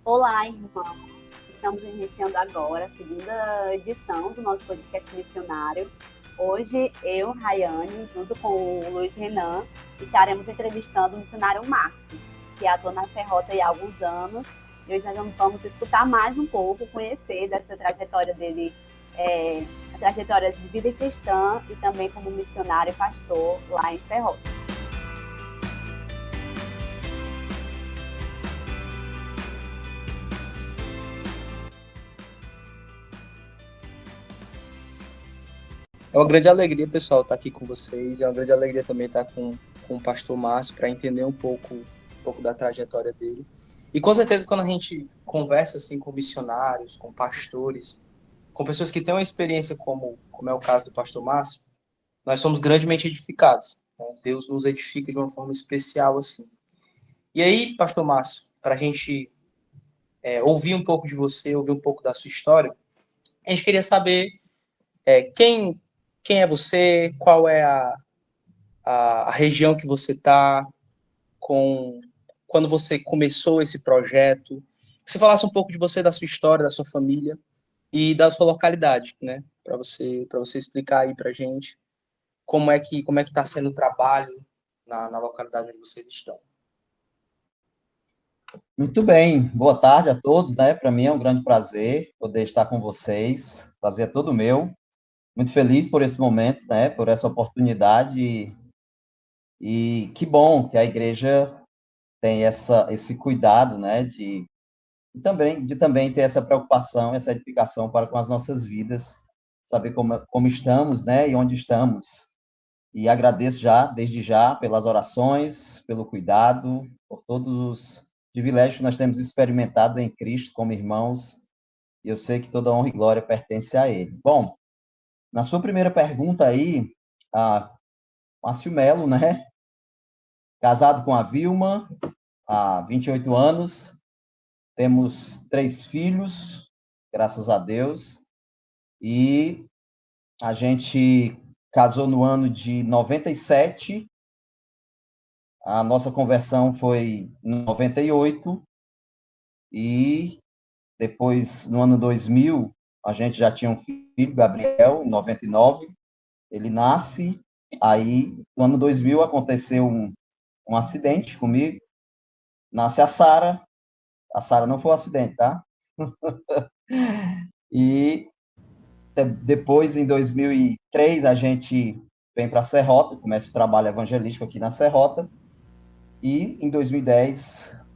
Olá, irmãos! Estamos iniciando agora a segunda edição do nosso podcast missionário. Hoje, eu, Rayane, junto com o Luiz Renan, estaremos entrevistando o missionário Márcio, que atua na Serrota há alguns anos. E hoje nós vamos escutar mais um pouco, conhecer dessa trajetória dele, a trajetória de vida cristã e também como missionário e pastor lá em Serrota. É uma grande alegria, pessoal, estar aqui com vocês. É uma grande alegria também estar com o pastor Márcio para entender um pouco da trajetória dele. E com certeza, quando a gente conversa assim, com missionários, com pastores, com pessoas que têm uma experiência como é o caso do pastor Márcio, nós somos grandemente edificados, né? Deus nos edifica de uma forma especial assim. E aí, pastor Márcio, para a gente ouvir um pouco de você, ouvir um pouco da sua história, a gente queria saber quem é você, qual é a região que você está, com quando você começou esse projeto. Que você falasse um pouco de você, da sua história, da sua família e da sua localidade, né? Para você explicar aí para gente como é que está sendo o trabalho na localidade onde vocês estão. Muito bem, boa tarde a todos, né? Para mim é um grande prazer poder estar com vocês. Prazer é todo meu. Muito feliz por esse momento, né? Por essa oportunidade e que bom que a igreja tem esse cuidado, né? De também ter essa preocupação, essa edificação para com as nossas vidas, saber como estamos, né? E onde estamos. E agradeço desde já, pelas orações, pelo cuidado, por todos os privilégios que nós temos experimentado em Cristo como irmãos, e eu sei que toda honra e glória pertence a Ele. Bom, na sua primeira pergunta aí, a Márcio Melo, né? Casado com a Vilma há 28 anos, temos 3 filhos, graças a Deus, e a gente casou no ano de 97. A nossa conversão foi em 98 e depois, no ano 2000, a gente já tinha um filho, Gabriel, em 99. Ele nasce, aí no ano 2000 aconteceu um acidente comigo, nasce a Sara. A Sara não foi um acidente, tá? E depois, em 2003, a gente vem para a Serrota, começa o trabalho evangelístico aqui na Serrota, e em 2010,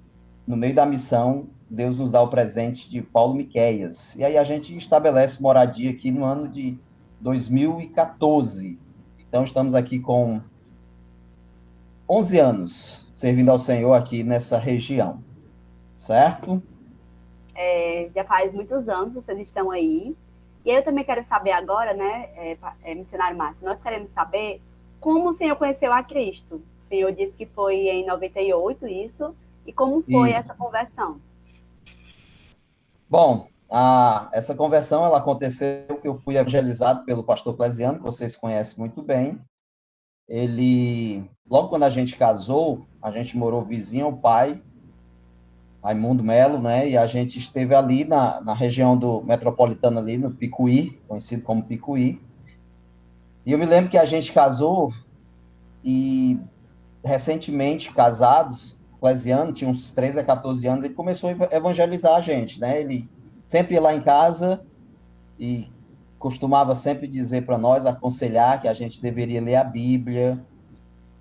no meio da missão, Deus nos dá o presente de Paulo Miqueias. E aí a gente estabelece moradia aqui no ano de 2014. Então, estamos aqui com 11 anos servindo ao Senhor aqui nessa região, certo? Já faz muitos anos que vocês estão aí. E aí eu também quero saber agora, né, missionário Márcio, nós queremos saber como o senhor conheceu a Cristo. O senhor disse que foi em 98 isso, e como foi Isso. essa conversão? Bom, essa conversão ela aconteceu que eu fui evangelizado pelo pastor Clesiano, que vocês conhecem muito bem. Ele, logo quando a gente casou, a gente morou vizinho ao pai, Raimundo Melo, né? E a gente esteve ali na região do metropolitano ali, no Picuí, conhecido como Picuí. E eu me lembro que a gente casou e recentemente casados, Clesiano tinha uns 13 a 14 anos, ele começou a evangelizar a gente, né? Ele sempre ia lá em casa e costumava sempre dizer para nós, aconselhar que a gente deveria ler a Bíblia.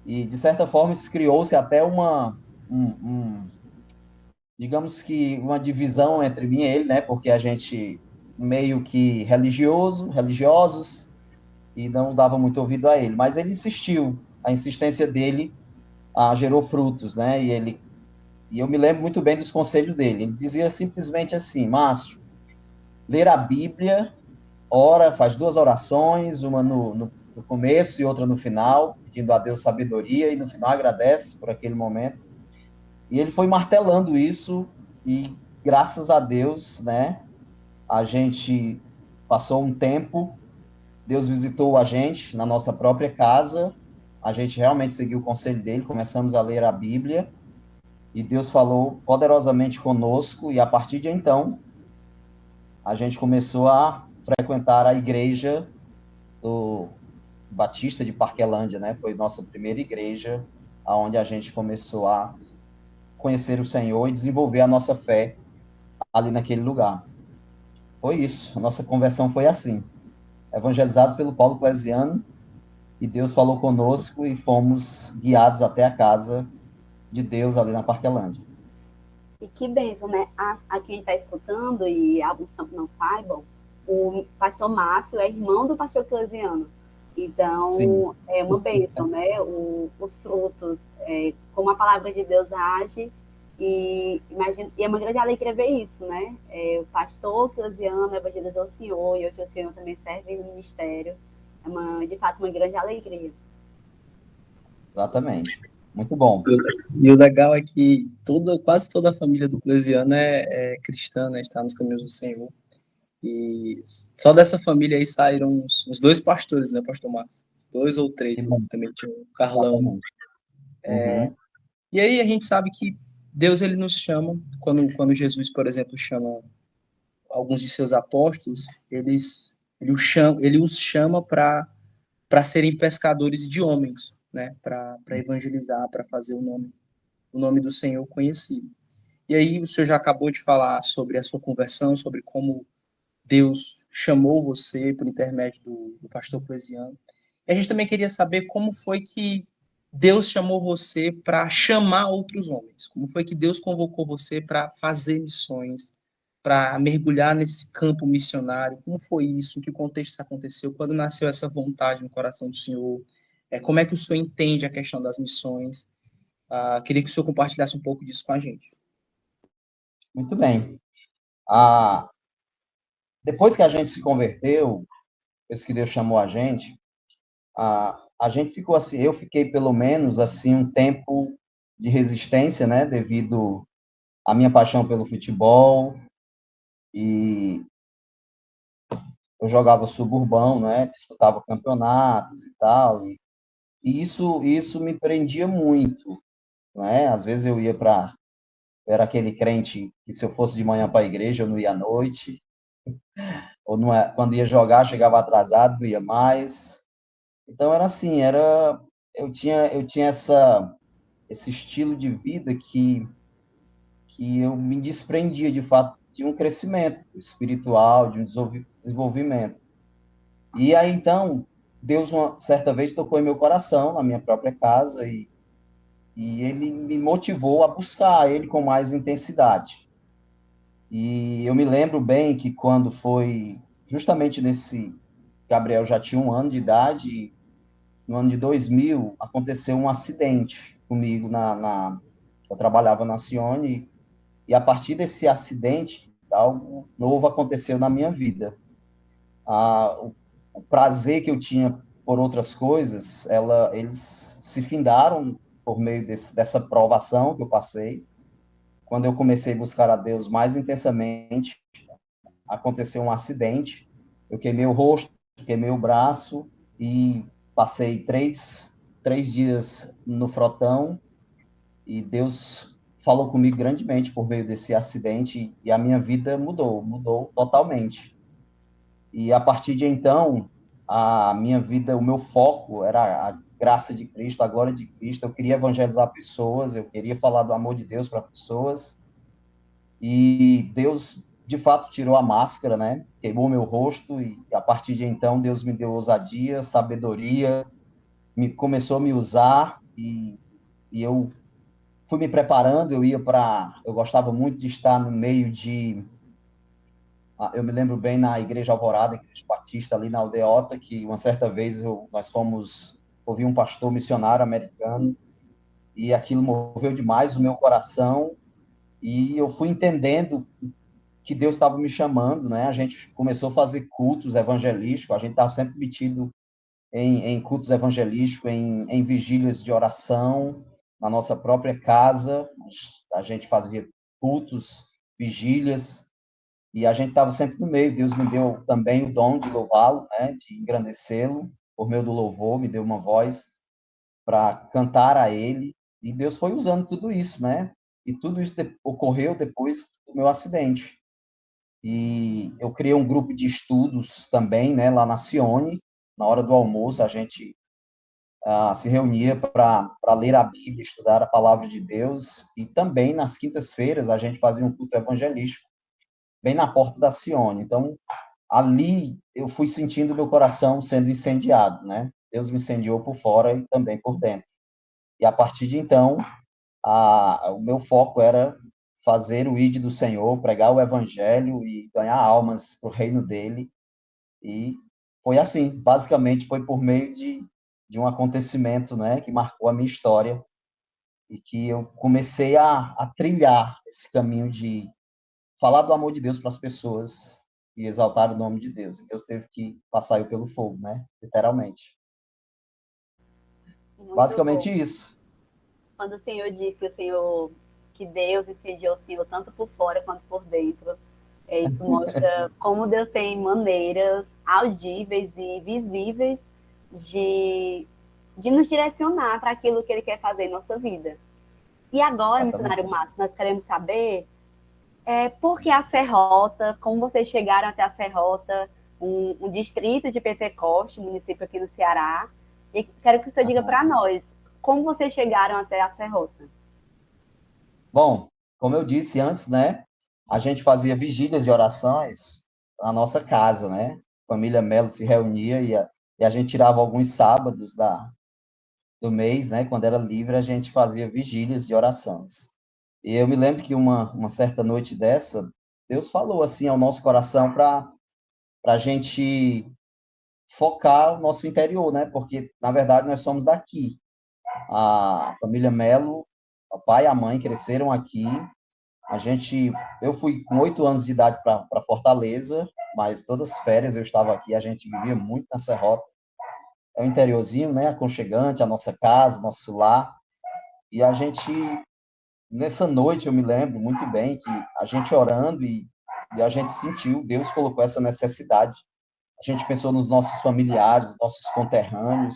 E, de certa forma, isso criou-se até digamos que uma divisão entre mim e ele, né? Porque a gente meio que religiosos, e não dava muito ouvido a ele. Mas ele insistiu, a insistência dele gerou frutos, né? E eu me lembro muito bem dos conselhos dele. Ele dizia simplesmente assim: Márcio, ler a Bíblia, ora, faz 2 orações, uma no começo e outra no final, pedindo a Deus sabedoria, e no final agradece por aquele momento. E ele foi martelando isso, e graças a Deus, né, a gente passou um tempo, Deus visitou a gente na nossa própria casa, a gente realmente seguiu o conselho dele, começamos a ler a Bíblia, e Deus falou poderosamente conosco, e a partir de então, a gente começou a frequentar a igreja do Batista de Parquelândia, né? Foi nossa primeira igreja, aonde a gente começou a conhecer o Senhor e desenvolver a nossa fé ali naquele lugar. Foi isso, a nossa conversão foi assim, evangelizados pelo Paulo Clesiano, e Deus falou conosco e fomos guiados até a casa de Deus ali na Parquelândia. E que bênção, né? A quem está escutando e alguns não saibam, o pastor Márcio é irmão do pastor Clesiano. Sim, Então, é uma bênção, né? Os frutos, como a palavra de Deus age. E é uma grande alegria ver isso, né? O pastor Clesiano evangelizou o Senhor e hoje o Senhor também serve no ministério. De fato, uma grande alegria. exatamente. Muito bom. E o legal é que quase toda a família do Clesiano é cristã, né? Está nos caminhos do Senhor. E só dessa família aí saíram uns dois pastores, né, pastor Márcio? Os dois ou Que três, bom, também tinha o Carlão, né? exatamente. Uhum. E aí a gente sabe que Deus ele nos chama, quando Jesus, por exemplo, chama alguns de seus apóstolos, ele os chama para serem pescadores de homens, né? Para evangelizar, para fazer o nome do Senhor conhecido. E aí o senhor já acabou de falar sobre a sua conversão, sobre como Deus chamou você por intermédio do pastor Clesiano. E a gente também queria saber como foi que Deus chamou você para chamar outros homens. Como foi que Deus convocou você para fazer missões, para mergulhar nesse campo missionário? Como foi isso? Em que contexto isso aconteceu? Quando nasceu essa vontade no coração do Senhor? Como é que o Senhor entende a questão das missões? Queria que o Senhor compartilhasse um pouco disso com a gente. Muito bem. Ah, depois que a gente se converteu, depois que Deus chamou a gente ficou assim, eu fiquei pelo menos assim um tempo de resistência, né, devido à minha paixão pelo futebol, e eu jogava suburbão, né, disputava campeonatos e tal, e isso me prendia muito, né? Às vezes eu era aquele crente que se eu fosse de manhã para a igreja, eu não ia à noite, ou não é, quando ia jogar, chegava atrasado, não ia mais. Então era assim, eu tinha esse estilo de vida que eu me desprendia de fato de um crescimento espiritual, de um desenvolvimento. E aí então Deus uma certa vez tocou em meu coração na minha própria casa e ele me motivou a buscar ele com mais intensidade. E eu me lembro bem que quando foi justamente nesse Gabriel já tinha 1 ano de idade, e no ano de 2000 aconteceu um acidente comigo eu trabalhava na Cione, e a partir desse acidente algo novo aconteceu na minha vida. O prazer que eu tinha por outras coisas, eles se findaram por meio dessa provação que eu passei. Quando eu comecei a buscar a Deus mais intensamente, aconteceu um acidente, eu queimei o rosto, queimei o braço e passei três dias no frotão, e Deus falou comigo grandemente por meio desse acidente e a minha vida mudou totalmente. E a partir de então, a minha vida, o meu foco era a graça de Cristo, a glória de Cristo. Eu queria evangelizar pessoas, eu queria falar do amor de Deus para pessoas. E Deus, de fato, tirou a máscara, né? Queimou meu rosto e a partir de então Deus me deu ousadia, sabedoria, começou a me usar e eu fui me preparando. Eu gostava muito de estar no meio de eu me lembro bem na Igreja Alvorada, Igreja Batista, ali na Aldeota, que uma certa vez nós fomos ouvir um pastor missionário americano, e aquilo moveu demais o meu coração, e eu fui entendendo que Deus estava me chamando, né? A gente começou a fazer cultos evangelísticos, a gente estava sempre metido em cultos evangelísticos, em vigílias de oração, na nossa própria casa, a gente fazia cultos, vigílias, e a gente estava sempre no meio. Deus me deu também o dom de louvá-lo, né, de engrandecê-lo, por meio do louvor, me deu uma voz para cantar a Ele, e Deus foi usando tudo isso, né? E tudo isso ocorreu depois do meu acidente. E eu criei um grupo de estudos também, né, lá na Cione. Na hora do almoço, a gente se reunia para ler a Bíblia, estudar a palavra de Deus. E também, nas quintas-feiras, a gente fazia um culto evangelístico, bem na porta da Cione. Então, ali eu fui sentindo meu coração sendo incendiado, né? Deus me incendiou por fora e também por dentro. E a partir de então, o meu foco era fazer o ID do Senhor, pregar o evangelho e ganhar almas para o reino dele. E foi assim, basicamente foi por meio de um acontecimento, né, que marcou a minha história e que eu comecei a trilhar esse caminho de falar do amor de Deus para as pessoas e exaltar o nome de Deus. Deus teve que passar eu pelo fogo, né, literalmente. Muito bom. Basicamente isso. Quando o Senhor diz que Deus incendiou o Senhor tanto por fora quanto por dentro, isso mostra como Deus tem maneiras audíveis e visíveis de, de nos direcionar para aquilo que Ele quer fazer em nossa vida. E agora, missionário Márcio, nós queremos saber por que a Serrota, como vocês chegaram até a Serrota, um distrito de Pentecoste, município aqui no Ceará. E quero que o senhor diga para nós como vocês chegaram até a Serrota. Bom, como eu disse antes, né, a gente fazia vigílias e orações na nossa casa, né? A família Melo se reunia e a gente tirava alguns sábados do mês, né? Quando era livre, a gente fazia vigílias de orações. E eu me lembro que uma certa noite dessa, Deus falou assim ao nosso coração para a gente focar o nosso interior, né? Porque, na verdade, nós somos daqui. A família Melo, o pai e a mãe cresceram aqui. Eu fui com 8 anos de idade para Fortaleza, mas todas as férias eu estava aqui. A gente vivia muito na Serrota. É um interiorzinho, né? Aconchegante, a nossa casa, nosso lar. E a gente, nessa noite, eu me lembro muito bem que a gente orando e a gente sentiu, Deus colocou essa necessidade. A gente pensou nos nossos familiares, nossos conterrâneos,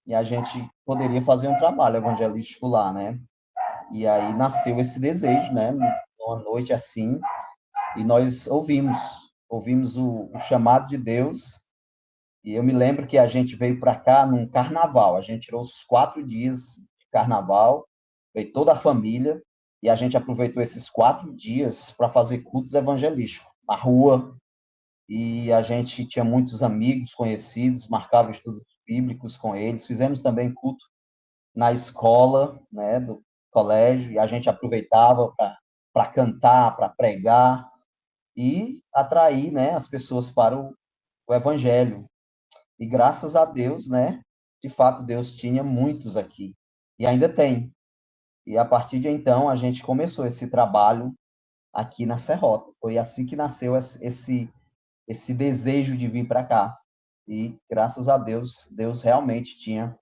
e a gente poderia fazer um trabalho evangelístico lá, né? E aí nasceu esse desejo, né? Uma noite assim, e nós ouvimos o chamado de Deus. E eu me lembro que a gente veio para cá num carnaval. A gente tirou os 4 dias de carnaval, veio toda a família, e a gente aproveitou esses 4 dias para fazer cultos evangelísticos na rua. E a gente tinha muitos amigos conhecidos, marcava estudos bíblicos com eles. Fizemos também culto na escola, né, do colégio, e a gente aproveitava para cantar, para pregar e atrair, né, as pessoas para o evangelho. E graças a Deus, né, de fato Deus tinha muitos aqui e ainda tem. E a partir de então a gente começou esse trabalho aqui na Serrota. Foi assim que nasceu esse desejo de vir para cá. E graças a Deus, Deus realmente tinha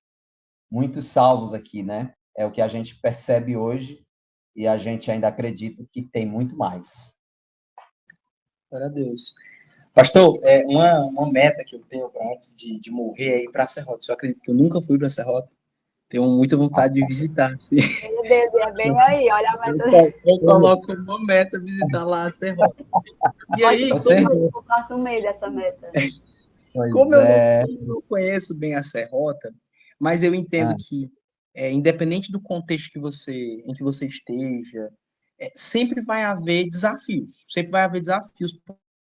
muitos salvos aqui, né? É o que a gente percebe hoje e a gente ainda acredita que tem muito mais. Glória a Deus. Pastor, uma meta que eu tenho para antes de morrer é ir para a Serrota. Eu acredito que eu nunca fui para a Serrota. Tenho muita vontade de visitar. Assim. Meu Deus, é bem aí, olha a meta. Eu coloco como uma meta visitar lá a Serrota. E aí, eu faço o meio dessa meta. Como eu não conheço bem a Serrota, mas eu entendo que, independente do contexto em que você esteja, sempre vai haver desafios. Sempre vai haver desafios,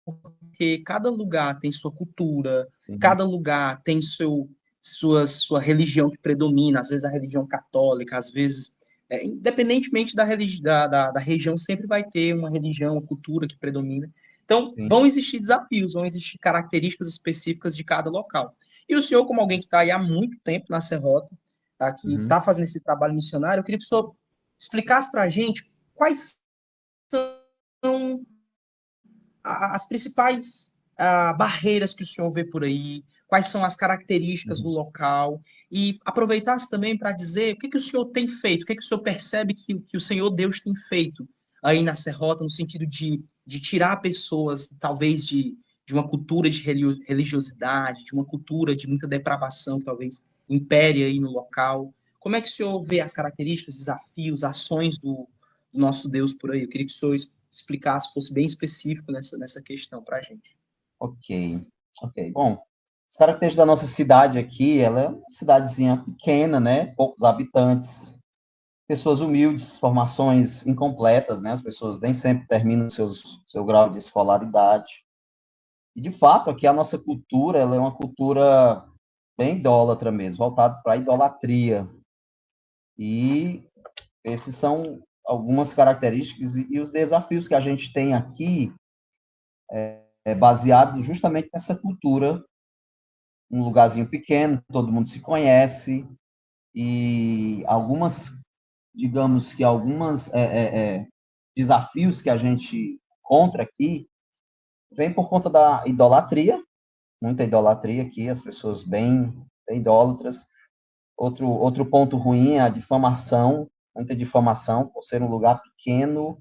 porque cada lugar tem sua cultura, sim, cada lugar tem sua religião que predomina, às vezes a religião católica, às vezes, independentemente da região, sempre vai ter uma religião, uma cultura que predomina. Então, sim, vão existir desafios, vão existir características específicas de cada local. E o senhor, como alguém que está aí há muito tempo na Serrota, tá, que está fazendo esse trabalho missionário, eu queria que o senhor explicasse para a gente quais são as principais barreiras que o senhor vê por aí, quais são as características do local, e aproveitasse também para dizer o que o senhor tem feito, o que o senhor percebe que o Senhor Deus tem feito aí na Serrota, no sentido de tirar pessoas, talvez, de uma cultura de religiosidade, de uma cultura de muita depravação, que talvez impere aí no local. Como é que o senhor vê as características, desafios, ações do nosso Deus por aí. Eu queria que o senhor explicasse, fosse bem específico nessa questão para a gente. Ok, ok. Bom, as características da nossa cidade aqui, ela é uma cidadezinha pequena, né? Poucos habitantes, pessoas humildes, formações incompletas, né? As pessoas nem sempre terminam seu grau de escolaridade. E, de fato, aqui a nossa cultura, ela é uma cultura bem idólatra mesmo, voltada para a idolatria. E esses são algumas características e os desafios que a gente tem aqui é baseado justamente nessa cultura, um lugarzinho pequeno, todo mundo se conhece, e algumas, digamos que algumas desafios que a gente encontra aqui vem por conta da idolatria, muita idolatria aqui, as pessoas bem idólatras. Outro ponto ruim é a difamação, muita difamação, por ser um lugar pequeno,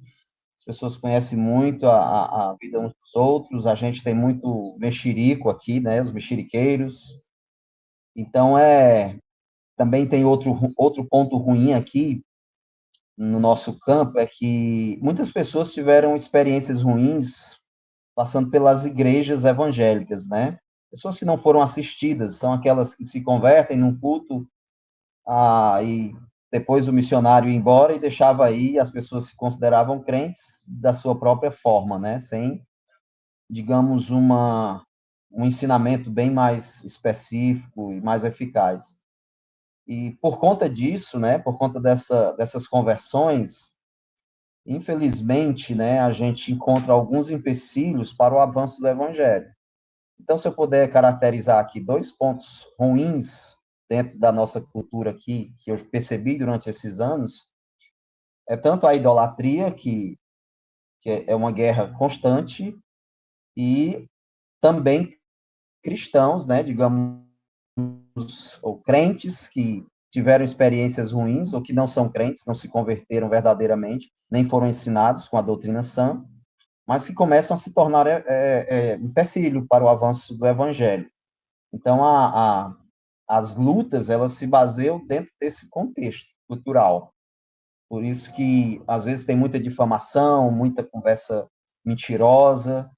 as pessoas conhecem muito a vida uns dos outros, a gente tem muito mexerico aqui, né, os mexeriqueiros. Então, também tem outro ponto ruim aqui no nosso campo, é que muitas pessoas tiveram experiências ruins passando pelas igrejas evangélicas, né? Pessoas que não foram assistidas, são aquelas que se convertem num culto, e depois o missionário ia embora e deixava aí, as pessoas se consideravam crentes da sua própria forma, né? Sem, digamos, um ensinamento bem mais específico e mais eficaz. E por conta disso, né, por conta dessas conversões, infelizmente, né, a gente encontra alguns empecilhos para o avanço do evangelho. Então, se eu puder caracterizar aqui dois pontos ruins dentro da nossa cultura aqui, que eu percebi durante esses anos, é tanto a idolatria, que é uma guerra constante, e também cristãos, né, digamos, ou crentes que tiveram experiências ruins, ou que não são crentes, não se converteram verdadeiramente, nem foram ensinados com a doutrina sã, mas que começam a se tornar empecilho para o avanço do evangelho. Então, as lutas, elas se baseiam dentro desse contexto cultural. Por isso que, às vezes, tem muita difamação, muita conversa mentirosa,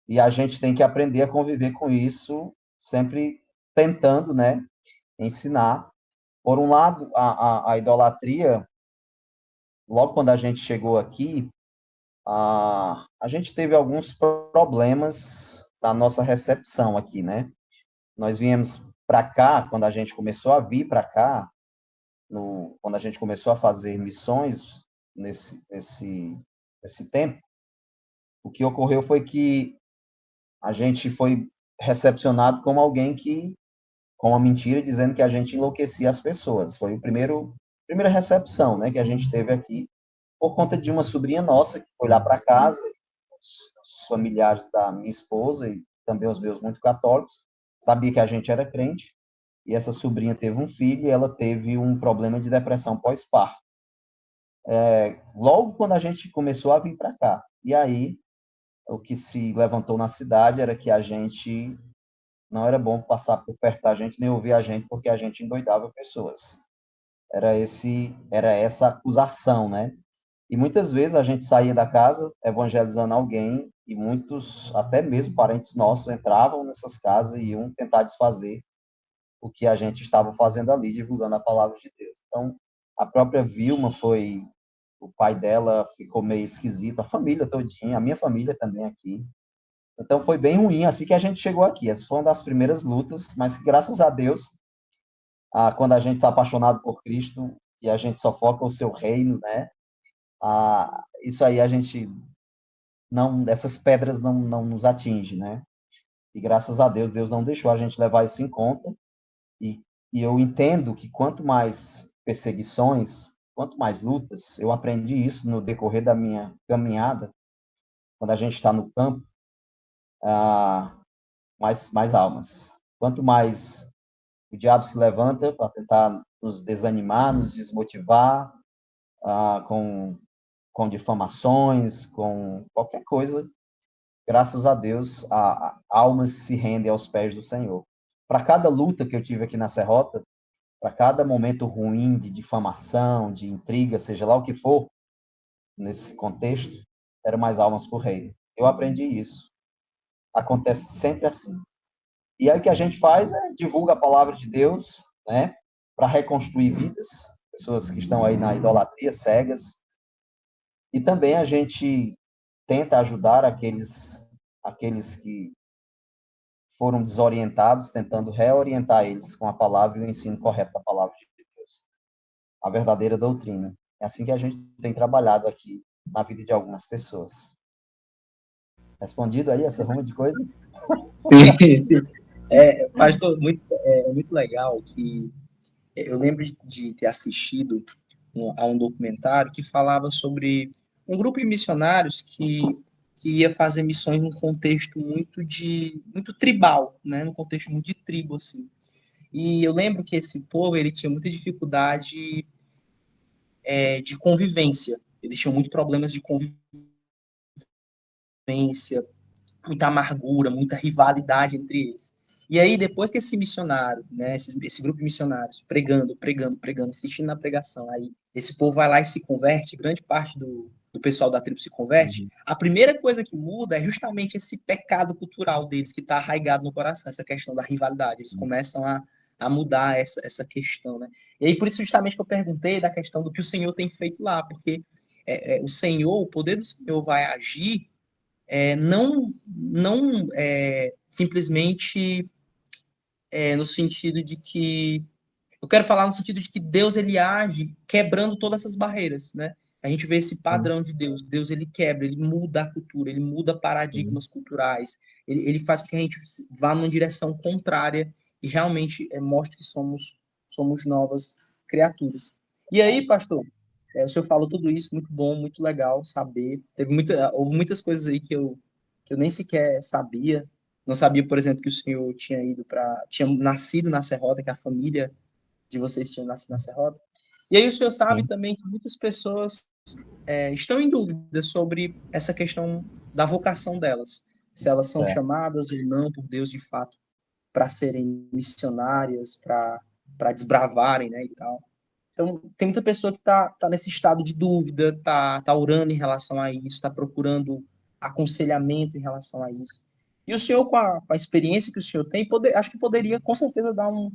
e a gente tem que aprender a conviver com isso, sempre tentando, né, ensinar. Por um lado, a idolatria, logo quando a gente chegou aqui, a gente teve alguns problemas na nossa recepção aqui, né? Nós viemos para cá, quando a gente começou a vir para cá, quando a gente começou a fazer missões nesse tempo, o que ocorreu foi que a gente foi recepcionado como alguém com uma mentira, dizendo que a gente enlouquecia as pessoas. Foi primeira recepção, né, que a gente teve aqui, por conta de uma sobrinha nossa que foi lá para casa, os familiares da minha esposa e também os meus muito católicos, sabia que a gente era crente, e essa sobrinha teve um filho e ela teve um problema de depressão pós-parto. Logo quando a gente começou a vir para cá. E aí, o que se levantou na cidade era que a gente não era bom passar por perto da gente, nem ouvir a gente, porque a gente endoidava pessoas. Era essa acusação, né? E muitas vezes a gente saía da casa evangelizando alguém e muitos, até mesmo parentes nossos, entravam nessas casas e iam tentar desfazer o que a gente estava fazendo ali, divulgando a palavra de Deus. Então, a própria Vilma o pai dela ficou meio esquisito, a família todinha, a minha família também aqui. Então, foi bem ruim, assim que a gente chegou aqui. Essa foi uma das primeiras lutas, mas graças a Deus, quando a gente está apaixonado por Cristo e a gente só foca o seu reino, né? Isso aí a gente essas pedras não nos atingem, né? E graças a Deus, Deus não deixou a gente levar isso em conta. E, e eu entendo que quanto mais perseguições, quanto mais lutas, eu aprendi isso no decorrer da minha caminhada, quando a gente está no campo, mais almas. Quanto mais o diabo se levanta para tentar nos desanimar, nos desmotivar, com difamações, com qualquer coisa, graças a Deus, almas se rendem aos pés do Senhor. Para cada luta que eu tive aqui na Serrota, para cada momento ruim de difamação, de intriga, seja lá o que for, nesse contexto, eram mais almas para o reino. Eu aprendi isso. Acontece sempre assim. E aí o que a gente faz é divulga a palavra de Deus, né, para reconstruir vidas, pessoas que estão aí na idolatria, cegas, e também a gente tenta ajudar aqueles que foram desorientados, tentando reorientar eles com a palavra e o ensino correto da palavra de Deus, a verdadeira doutrina. É assim que a gente tem trabalhado aqui na vida de algumas pessoas. Respondido aí essa ruma de coisa? Sim, sim. Pastor, muito legal que eu lembro de ter assistido a um documentário que falava sobre um grupo de missionários que ia fazer missões num contexto muito tribal, né? Num contexto muito de tribo, assim. E eu lembro que esse povo, ele tinha muita dificuldade de convivência. Eles tinham muitos problemas de convivência, muita amargura, muita rivalidade entre eles. E aí, depois que esse missionário, né, esse grupo de missionários, pregando, insistindo na pregação, aí esse povo vai lá e se converte, grande parte do pessoal da tribo se converte, Uhum. a primeira coisa que muda é justamente esse pecado cultural deles, que está arraigado no coração, essa questão da rivalidade. Eles começam a mudar essa questão, né? E aí, por isso, justamente que eu perguntei da questão do que o Senhor tem feito lá, porque o Senhor, o poder do Senhor vai agir não simplesmente no sentido de que eu quero falar no sentido de que Deus ele age quebrando todas essas barreiras, né? A gente vê esse Sim, padrão de Deus. Deus ele quebra, ele muda a cultura, ele muda sim. paradigmas culturais, ele faz com que a gente vá numa direção contrária e realmente mostre que somos novas criaturas. E aí, pastor, o senhor falou tudo isso, muito bom, muito legal saber. Houve muitas coisas aí que eu nem sequer sabia. Não sabia, por exemplo, que o senhor tinha nascido na Serrota, que a família de vocês tinham nascido na Serrota. E aí o senhor sabe Sim. também que muitas pessoas estão em dúvida sobre essa questão da vocação delas, se elas são Certo. chamadas ou não por Deus de fato para serem missionárias, para desbravarem, né, e tal. Então, tem muita pessoa que tá nesse estado de dúvida, tá orando em relação a isso, está procurando aconselhamento em relação a isso. E o senhor, com a experiência que o senhor tem, acho que poderia, com certeza, dar um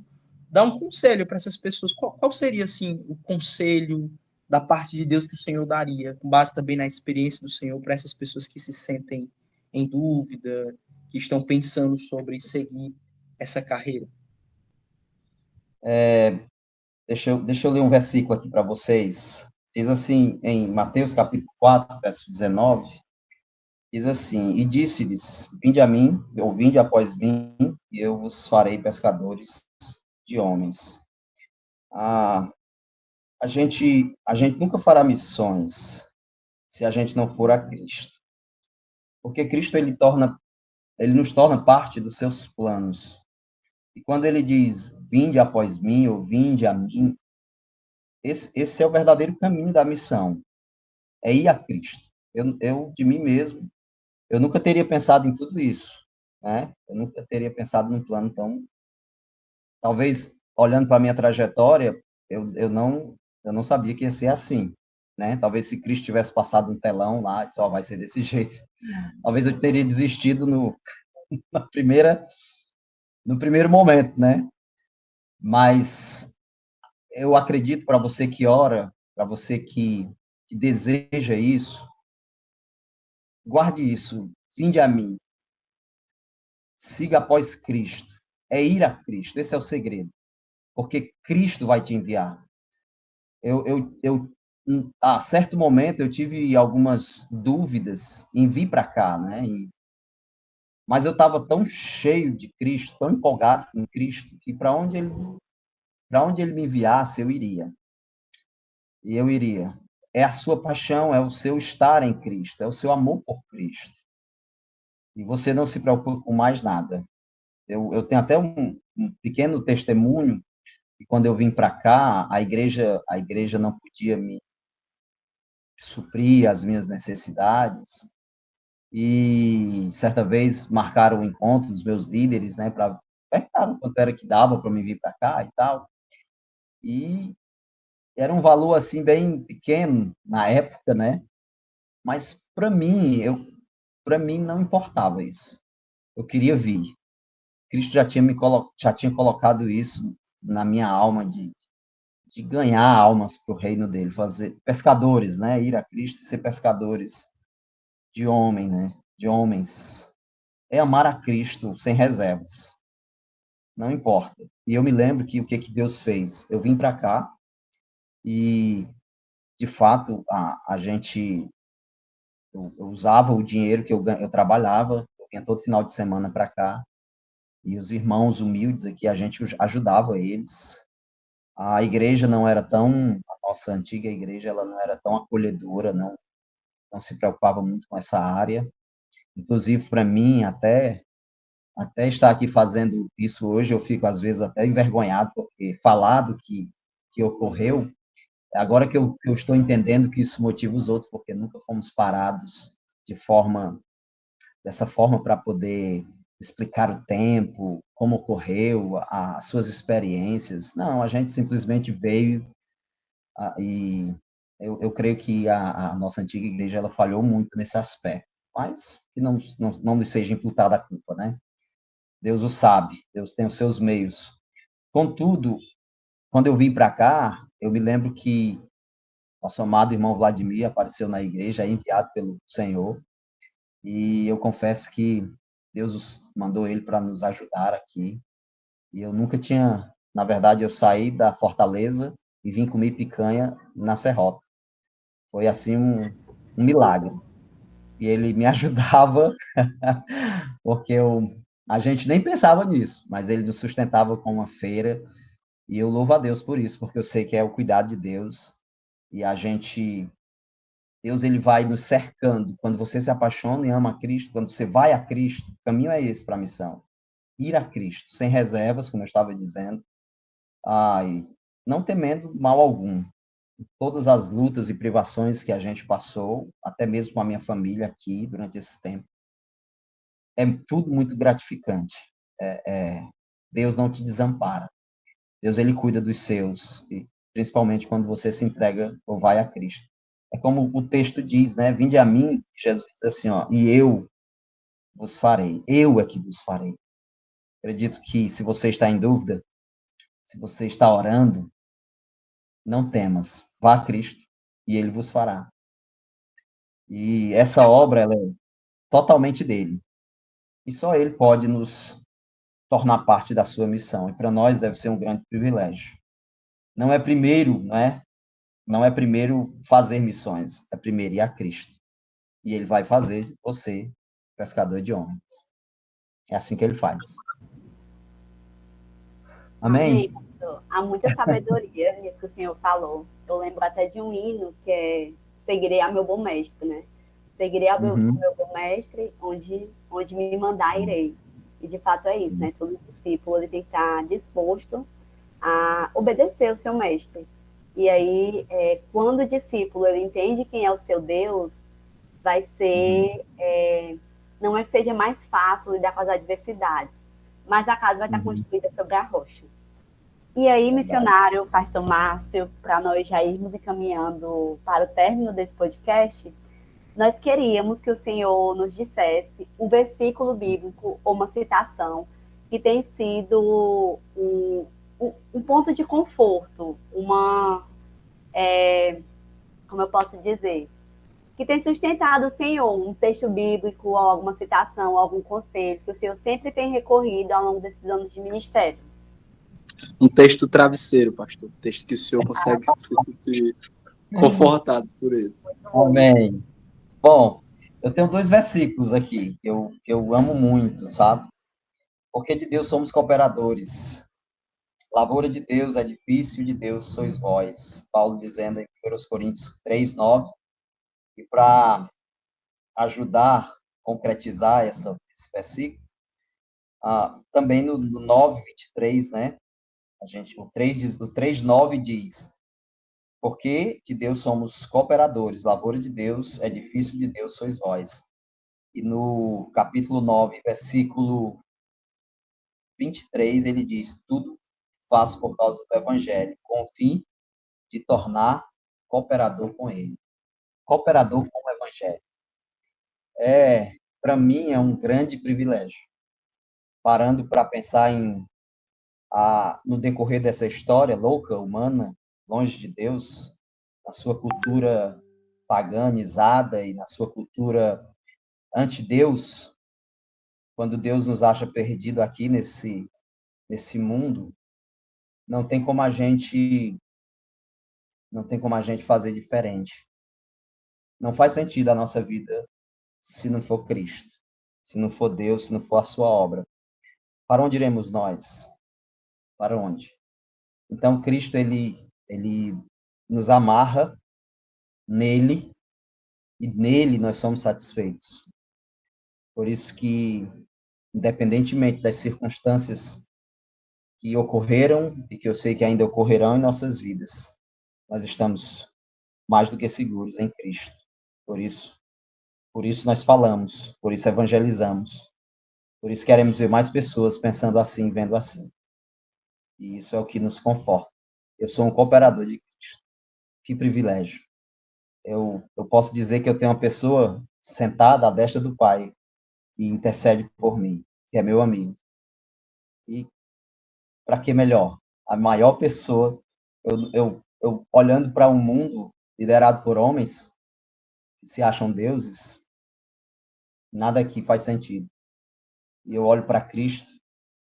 conselho para essas pessoas. Qual seria, assim, o conselho da parte de Deus que o senhor daria, com base também na experiência do senhor, para essas pessoas que se sentem em dúvida, que estão pensando sobre seguir essa carreira? Deixa eu ler um versículo aqui para vocês. Diz assim, em Mateus capítulo 4, verso 19, diz assim, e disse-lhes, vinde a mim, ou vinde após mim, e eu vos farei pescadores de homens. Ah, a gente nunca fará missões se a gente não for a Cristo. Porque Cristo, ele nos torna parte dos seus planos. E quando ele diz, vinde após mim, ou vinde a mim, esse é o verdadeiro caminho da missão, é ir a Cristo. De mim mesmo, eu nunca teria pensado em tudo isso, né? Eu nunca teria pensado num plano tão, talvez, olhando para a minha trajetória, eu não sabia que ia ser assim, né? Talvez se Cristo tivesse passado um telão lá, só vai ser desse jeito. Talvez eu teria desistido na primeira, no primeiro momento, né? Mas eu acredito para você que ora, para você que deseja isso, guarde isso, vinde a mim, siga após Cristo, é ir a Cristo, esse é o segredo, porque Cristo vai te enviar. A certo momento eu tive algumas dúvidas em vir para cá, né? Mas eu estava tão cheio de Cristo, tão empolgado com Cristo, que para onde ele me enviasse, eu iria. E eu iria. É a sua paixão, é o seu estar em Cristo, é o seu amor por Cristo. E você não se preocupa com mais nada. Eu tenho até um pequeno testemunho, que quando eu vim para cá, a igreja não podia me suprir as minhas necessidades, e certa vez marcaram o encontro dos meus líderes, né, para perguntar quanto era que dava para me vir para cá e tal, e era um valor, assim, bem pequeno na época, né, Mas para mim não importava isso. Eu queria vir. Cristo já tinha colocado isso na minha alma de ganhar almas para o reino dele, fazer pescadores, né? Ir a Cristo e ser pescadores de homem, né? De homens. É amar a Cristo sem reservas. Não importa. E eu me lembro que o que Deus fez? Eu vim para cá e, de fato, a gente eu usava o dinheiro que eu trabalhava, eu vinha todo final de semana para cá, e os irmãos humildes aqui, a gente ajudava eles. A igreja não era tão, a nossa antiga igreja, ela não era tão acolhedora, não se preocupava muito com essa área. Inclusive, para mim, até estar aqui fazendo isso hoje, eu fico, às vezes, até envergonhado, porque falar do que ocorreu, agora que eu estou entendendo que isso motiva os outros, porque nunca fomos parados de forma dessa forma para poder explicar o tempo, como ocorreu, as suas experiências. Não, a gente simplesmente veio e eu creio que a nossa antiga igreja ela falhou muito nesse aspecto, mas que não lhe seja imputada a culpa, né? Deus o sabe, Deus tem os seus meios. Contudo, quando eu vim para cá, eu me lembro que nosso amado irmão Vladimir apareceu na igreja, enviado pelo Senhor, e eu confesso que Deus mandou ele para nos ajudar aqui. E eu nunca tinha, na verdade, eu saí da Fortaleza e vim comer picanha na Serrota. Foi assim um milagre. E ele me ajudava, porque a gente nem pensava nisso, mas ele nos sustentava com uma feira. E eu louvo a Deus por isso, porque eu sei que é o cuidado de Deus. E Deus ele vai nos cercando. Quando você se apaixona e ama a Cristo, quando você vai a Cristo, o caminho é esse para a missão. Ir a Cristo, sem reservas, como eu estava dizendo, e não temendo mal algum. Todas as lutas e privações que a gente passou, até mesmo com a minha família aqui durante esse tempo, é tudo muito gratificante. Deus não te desampara. Deus ele cuida dos seus, e principalmente quando você se entrega ou vai a Cristo. É como o texto diz, né? Vinde a mim, Jesus diz assim, ó, e eu vos farei. Eu é que vos farei. Acredito que se você está em dúvida, se você está orando, não temas, vá a Cristo e ele vos fará. E essa obra ela é totalmente dele. E só ele pode nos tornar parte da sua missão. E para nós deve ser um grande privilégio. Não é primeiro, não é? Não é primeiro fazer missões, é primeiro ir a Cristo. E ele vai fazer você pescador de homens. É assim que ele faz. Amém, Amém? pastor. Há muita sabedoria nisso que o senhor falou. Eu lembro até de um hino que é Seguirei a meu bom mestre, né? Seguirei ao Uhum. meu bom mestre, onde me mandar, irei. E de fato é isso, né? Todo discípulo ele tem que estar disposto a obedecer o seu mestre. E aí, quando o discípulo ele entende quem é o seu Deus, vai Uhum. ser. Não é que seja mais fácil lidar com as adversidades, mas a casa vai estar Uhum. construída sobre a rocha. E aí, Verdade. missionário, pastor Márcio, para nós já irmos encaminhando para o término desse podcast, nós queríamos que o senhor nos dissesse um versículo bíblico ou uma citação que tem sido um ponto de conforto, como eu posso dizer, que tem sustentado o senhor, um texto bíblico, ou alguma citação, algum conselho que o senhor sempre tem recorrido ao longo desses anos de ministério. Um texto travesseiro, pastor. Um texto que o senhor consegue se sentir confortado por ele. Amém. Bom, eu tenho dois versículos aqui que eu amo muito, sabe? Porque de Deus somos cooperadores. Lavoura de Deus, edifício de Deus sois vós. Paulo dizendo em 1 Coríntios 3:9. E para ajudar, concretizar esse versículo, também no 9:23, né? O 3:9 diz: porque de Deus somos cooperadores, lavoura de Deus, edifício de Deus sois vós. E no capítulo 9, versículo 23, ele diz: tudo faço por causa do evangelho, com o fim de tornar cooperador com ele. Cooperador com o Evangelho. Para mim, é um grande privilégio. Parando para pensar no decorrer dessa história louca, humana, longe de Deus, na sua cultura paganizada e na sua cultura anti-Deus, quando Deus nos acha perdido aqui nesse mundo, não tem como a gente fazer diferente. Não faz sentido a nossa vida se não for Cristo, se não for Deus, se não for a sua obra. Para onde iremos nós? Para onde? Então, Cristo, ele nos amarra nele, e nele nós somos satisfeitos. Por isso que, independentemente das circunstâncias que ocorreram e que eu sei que ainda ocorrerão em nossas vidas, nós estamos mais do que seguros em Cristo. Por isso nós falamos, por isso evangelizamos, por isso queremos ver mais pessoas pensando assim, vendo assim. E isso é o que nos conforta. Eu sou um cooperador de Cristo. Que privilégio. Eu posso dizer que eu tenho uma pessoa sentada à destra do Pai que intercede por mim, que é meu amigo. E para que melhor? A maior pessoa, eu olhando para um mundo liderado por homens que se acham deuses, nada aqui faz sentido. E eu olho para Cristo,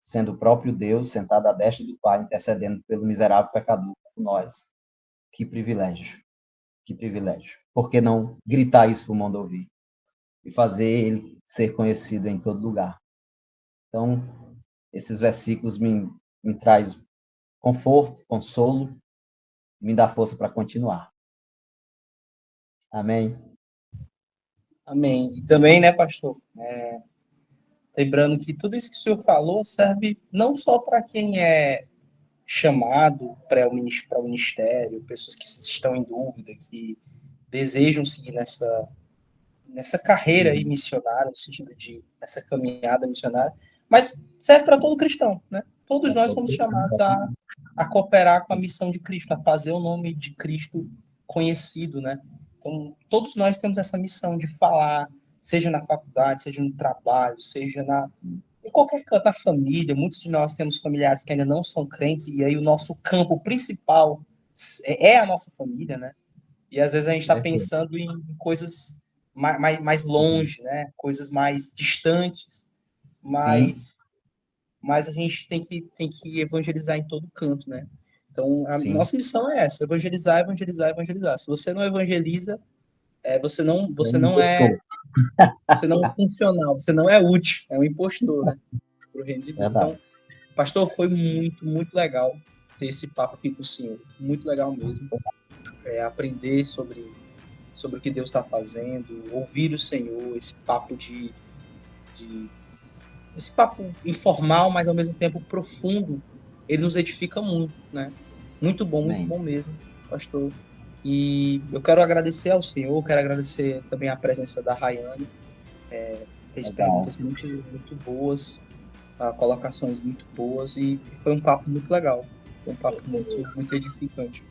sendo o próprio Deus, sentado à destra do Pai, intercedendo pelo miserável pecador por nós. Que privilégio. Que privilégio. Por que não gritar isso para o mundo ouvir? E fazer ele ser conhecido em todo lugar. Então, esses versículos me trazem conforto, consolo, me dá força para continuar. Amém? Amém. E também, né, pastor, lembrando que tudo isso que o senhor falou serve não só para quem é chamado para o ministério, pessoas que estão em dúvida, que desejam seguir nessa carreira aí missionária, no sentido de essa caminhada missionária, mas serve para todo cristão, né? Todos nós somos chamados a cooperar com a missão de Cristo, a fazer o nome de Cristo conhecido, né? Então, todos nós temos essa missão de falar, seja na faculdade, seja no trabalho, seja em qualquer canto, na família. Muitos de nós temos familiares que ainda não são crentes, e aí o nosso campo principal é a nossa família, né? E às vezes a gente está pensando em coisas mais longe, né? Coisas mais distantes, mas a gente tem que evangelizar em todo canto, né? Então, a nossa missão é essa: evangelizar, evangelizar, evangelizar. Se você não evangeliza, você não é funcional, você não é útil, é um impostor, né? Para o reino de Deus. Então, pastor, foi muito, muito legal ter esse papo aqui com o senhor. Muito legal mesmo. Aprender sobre o que Deus está fazendo, ouvir o Senhor, esse papo esse papo informal, mas ao mesmo tempo profundo, ele nos edifica muito, né? Muito bom mesmo, pastor. E eu quero agradecer ao Senhor, quero agradecer também a presença da Rayane, fez perguntas muito, muito boas, colocações muito boas, e foi um papo muito legal, foi um papo muito, muito edificante.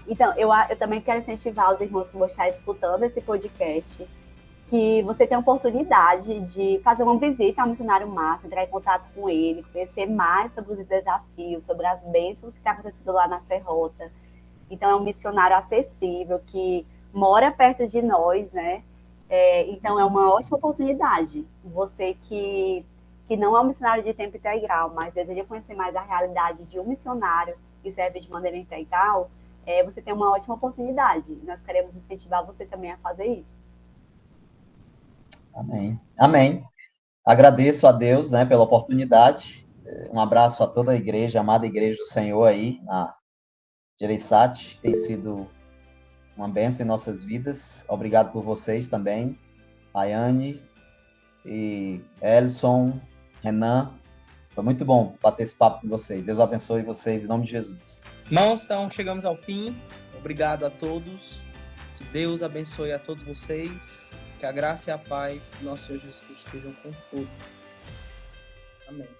Então, eu também quero incentivar os irmãos que vão estar escutando esse podcast, que você tem a oportunidade de fazer uma visita ao missionário Márcio, entrar em contato com ele, conhecer mais sobre os desafios, sobre as bênçãos que está acontecendo lá na Serrota. Então, é um missionário acessível, que mora perto de nós, né? Então, é uma ótima oportunidade. Você que não é um missionário de tempo integral, mas deseja conhecer mais a realidade de um missionário que serve de maneira integral, você tem uma ótima oportunidade. Nós queremos incentivar você também a fazer isso. Amém. Amém. Agradeço a Deus, né, pela oportunidade. Um abraço a toda a igreja, a amada igreja do Senhor aí, na Gereissati. Tem sido uma bênção em nossas vidas. Obrigado por vocês também, Rayane e Elson, Renan. Foi muito bom bater esse papo com vocês. Deus abençoe vocês em nome de Jesus. Irmãos, então chegamos ao fim. Obrigado a todos. Que Deus abençoe a todos vocês. Que a graça e a paz do nosso Senhor Jesus Cristo estejam com todos. Amém.